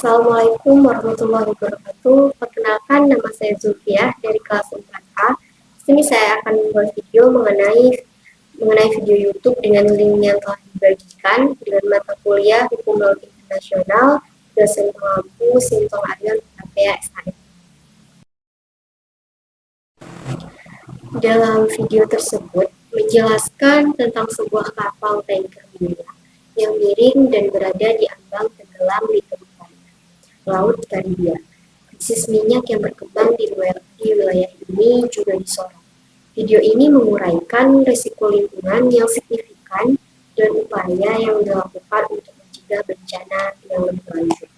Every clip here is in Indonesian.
Assalamualaikum warahmatullahi wabarakatuh. Perkenalkan, nama saya Zulfiah dari kelas 4A. Di sini saya akan membuat video mengenai video YouTube dengan link yang telah dibagikan dengan mata kuliah Hukum Laut Internasional, dosen pengampu Sintong Aryan KPA SHM. Dalam video tersebut menjelaskan tentang sebuah kapal tanker minyak yang miring dan berada di ambang tenggelam di Laut Karibia. Krisis minyak yang berkembang di wilayah ini juga disorot. Video ini menguraikan risiko lingkungan yang signifikan dan upaya yang dilakukan untuk mencegah bencana yang lebih lanjut.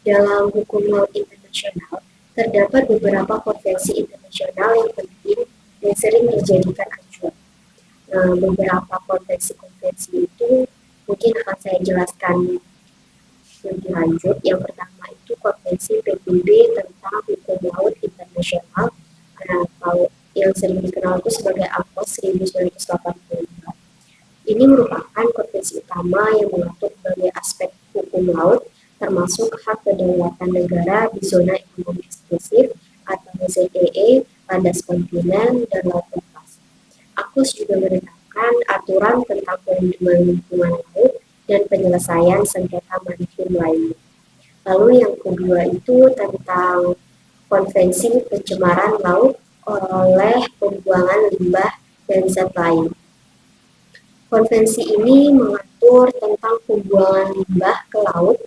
Dalam hukum laut internasional, terdapat beberapa konvensi internasional yang penting dan sering dijadikan acuan. Beberapa konvensi itu mungkin akan saya jelaskan lebih lanjut. Yang pertama itu Konvensi PBB tentang Hukum Laut Internasional atau yang sering dikenal itu sebagai AUKUS 1982. Ini merupakan konvensi utama yang mengatur berbagai aspek hukum laut, termasuk hak kedaulatan negara di zona ekonomi eksklusif atau ZEE, landas kontinen, dan laut lepas. AUKUS juga menetapkan aturan tentang perlindungan lingkungan laut dan penyelesaian sengketa maritim lainnya. Lalu yang kedua itu tentang Konvensi Pencemaran Laut oleh Pembuangan Limbah dan Zat lain. Konvensi ini mengatur tentang pembuangan limbah ke laut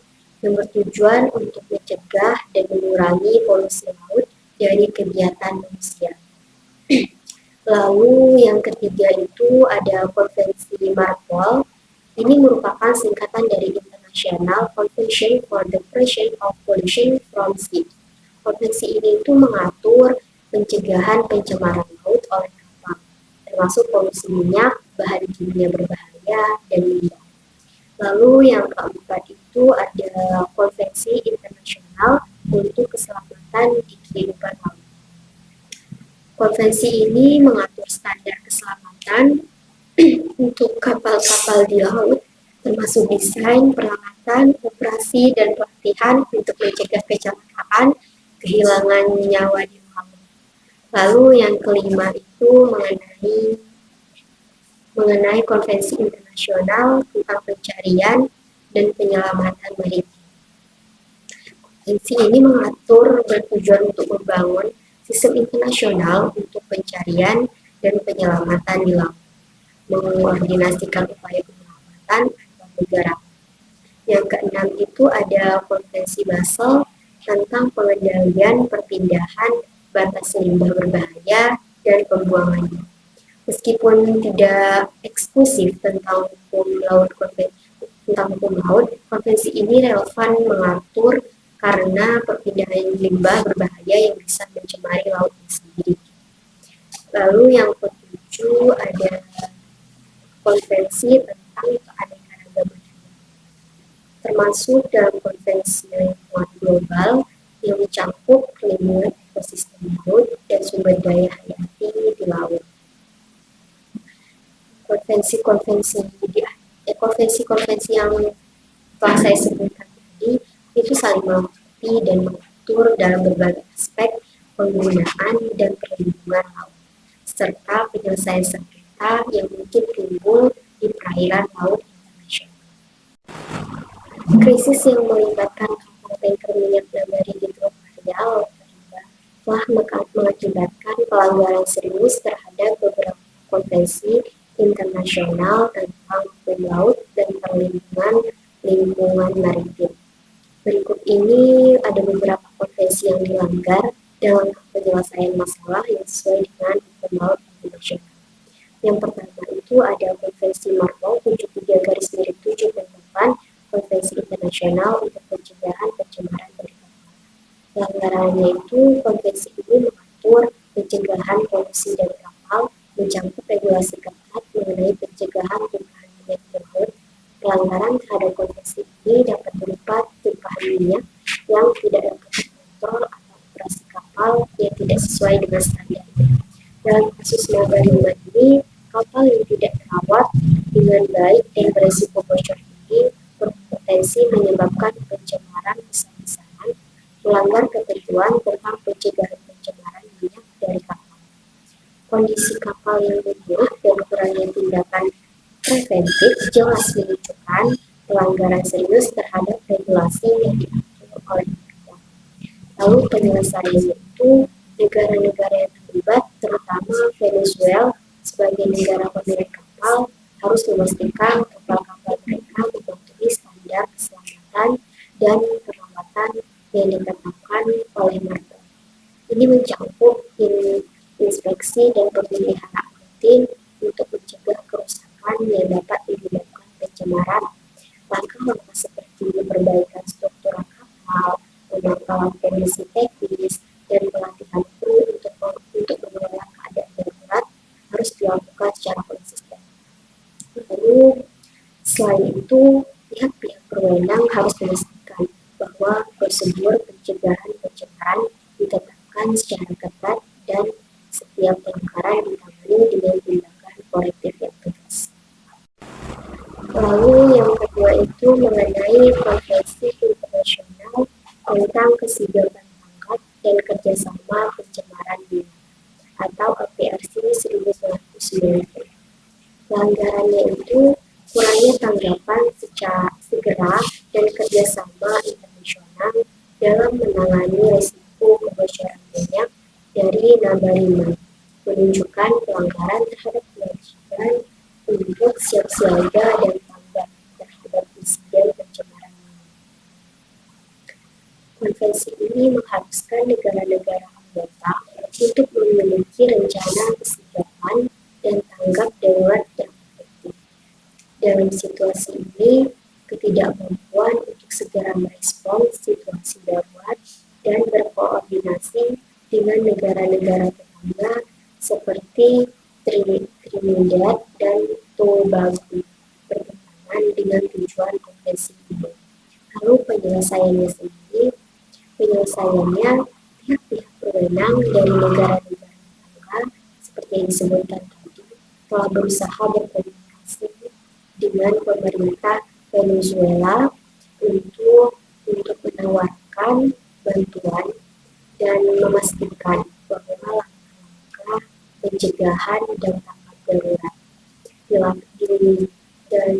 yang bertujuan untuk mencegah dan mengurangi polusi laut dari kegiatan manusia. Lalu yang ketiga itu ada Konvensi MARPOL. Ini merupakan singkatan dari International Convention for the Prevention of Pollution from Sea. Konvensi ini itu mengatur pencegahan pencemaran laut oleh kapal, termasuk polusi minyak, bahan kimia berbahaya, dan limbah. Lalu yang keempat itu ada Konvensi Internasional untuk Keselamatan di Kehidupan Laut. Konvensi ini mengatur standar keselamatan untuk kapal-kapal di laut, termasuk desain, peralatan, operasi, dan pelatihan untuk mencegah kecelakaan, kehilangan nyawa di laut. Lalu yang kelima itu mengenai Konvensi Internasional tentang Pencarian dan Penyelamatan Maritim. Konvensi ini mengatur bertujuan untuk membangun sistem internasional untuk pencarian dan penyelamatan di laut, mengkoordinasikan upaya penyelamatan antar negara. Yang keenam itu ada Konvensi Basel tentang pengendalian perpindahan batas limbah berbahaya dan pembuangannya. Meskipun tidak eksklusif tentang hukum laut, konvensi ini relevan mengatur karena perpindahan limbah berbahaya yang bisa mencemari laut sendiri. Lalu yang ketujuh ada Konvensi tentang keanekaragaman, termasuk dalam Konvensi Lingkungan Global yang mencakup perlindungan ekosistem laut dan sumber daya hayati di laut. Konvensi yang telah saya sebutkan tadi itu saling melengkapi dan mengatur dalam berbagai aspek penggunaan dan perlindungan laut, serta penyelesaian sengketa yang mungkin timbul di perairan laut internasional. Krisis yang melibatkan kapal tanker minyak nabari di Teluk Laut Karibia telah mengakibatkan pelanggaran serius terhadap beberapa konvensi internasional tentang hukum laut dan perlindungan lingkungan maritim. Berikut ini ada beberapa konvensi yang dilanggar dalam penyelesaian masalah yang sesuai dengan hukum laut internasional. Yang pertama itu ada Konvensi MARPOL 73/78, Konvensi Internasional untuk Pencegahan Pencemaran dari Kapal. Pelanggarannya itu konvensi ini mengatur pencegahan polusi dari kapal, mencakup regulasi ketat mengenai pencegahan tumpahan minyak di laut. Pelanggaran terhadap konvensi ini dapat berupa tumpahan minyak yang tidak dapat dikontrol atau operasi kapal yang tidak sesuai dengan standar. Dalam kasus nabari ini, kapal yang tidak terawat dengan baik dan berisiko bocor tinggi berpotensi menyebabkan pencemaran besar-besaran melanggar ketentuan tentang pencegahan pencemaran minyak dari kapal. Kondisi kapal yang buruk dan kurangnya tindakan preventif jelas menunjukkan pelanggaran serius terhadap regulasi yang diatur oleh negara. Lalu penyelesaiannya itu negara-negara yang terlibat, terutama Venezuela sebagai negara pemilik kapal, harus memastikan kapal-kapal mereka mematuhi standar keselamatan dan perawatan yang ditetapkan oleh mereka. Ini mencakup inspeksi dan pemeliharaan rutin untuk mencegah kerusakan yang dapat menyebabkan pencemaran. Langkah-langkah seperti perbaikan struktur kapal, pemantauan kondisi teknis, dan pelatihan kru untuk mengelola keadaan darurat harus dilakukan secara konsisten. Lalu, selain itu, pihak-pihak berwenang harus memastikan bahwa prosedur pencegahan pencemaran ditetapkan secara ketat dan setiap pelanggaran ditangani dengan tindakan korektif yang tegas. Lalu yang kedua itu mengenai konvensi internasional tentang kesigapan tangkap dan kerjasama pencemaran minyak atau APRC 1990. Pelanggarannya itu kurangnya tanggapan secara segera dan kerjasama internasional dalam menangani risiko kebocoran minyak dari Nabarima, menunjukkan pelanggaran terhadap kewajiban untuk siap siaga dan tanggap terhadap insiden pencemaran minyak. Konvensi ini mengharuskan negara-negara anggota untuk memiliki rencana kesigapan dan tanggap darurat yang efektif. Dalam situasi ini, ketidakmampuan untuk segera merespons situasi darurat dan berkoordinasi dengan negara-negara tetangga seperti Trinidad dan Tobago bertentangan dengan tujuan konvensi ini. Lalu penyelesaiannya pihak-pihak berwenang dari negara-negara tetangga seperti yang disebutkan tadi telah berusaha berkomunikasi dengan pemerintah Venezuela untuk menawarkan bantuan dan memastikan bahwa langkah-langkah pencegahan dan tanggap darurat dan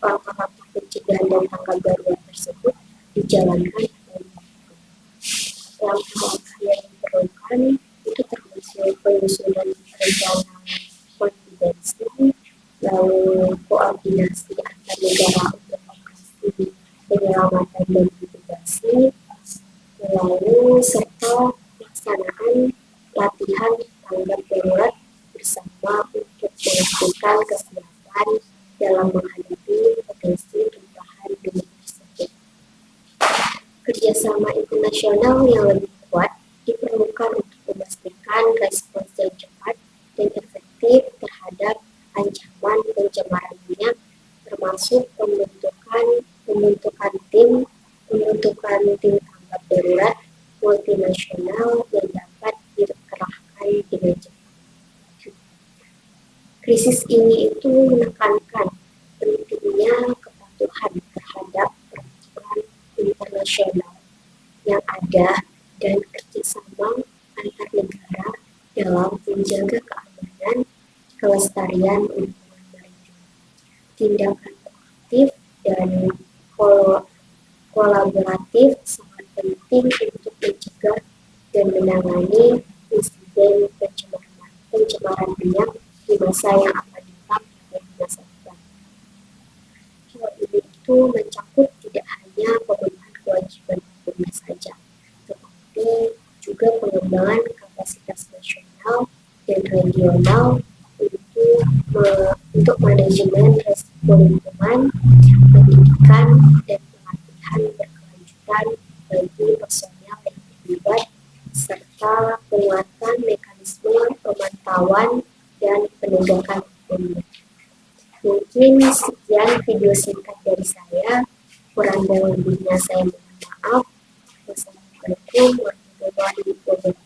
langkah-langkah pencegahan dan tanggap darurat tersebut dijalankan. Langkah-langkah yang diperlukan itu termasuk penyusunan rencana kontingensi, lalu koordinasi antar negara untuk operasi penyelamatan dan mitigasi, lalu serta pelaksanaan latihan tanggap darurat bersama untuk memastikan kesiapan dalam menghadapi potensi tumpahan minyak tersebut. Kerjasama internasional yang lebih kuat diperlukan untuk memastikan respons yang cepat dan efektif terhadap ancaman pencemaran minyak, termasuk pembentukan tim tanggap darurat multinasional yang dapat dikerahkan dengan cepat. Krisis ini itu menekankan pentingnya kepatuhan terhadap peraturan internasional yang ada dan kerjasama antar negara dalam menjaga keamanan kelestarian lingkungan maritim. Tindakan proaktif dan kolaboratif sangat penting untuk mencegah dan menangani insiden pencemaran minyak di masa yang akan datang dan di masa depan. Hal ini itu mencakup tidak hanya pemenuhan kewajiban hukumnya saja, tetapi juga pengembangan kapasitas nasional dan regional untuk manajemen risiko lingkungan, pendidikan, dan pelatihan berkelanjutan bagi personel yang terlibat, serta penguatan mekanisme pemantauan dan penegakan hukum. Mungkin sekian video singkat dari saya, kurang dan lebihnya saya mohon maaf. Wassalamualaikum warahmatullahi wabarakatuh.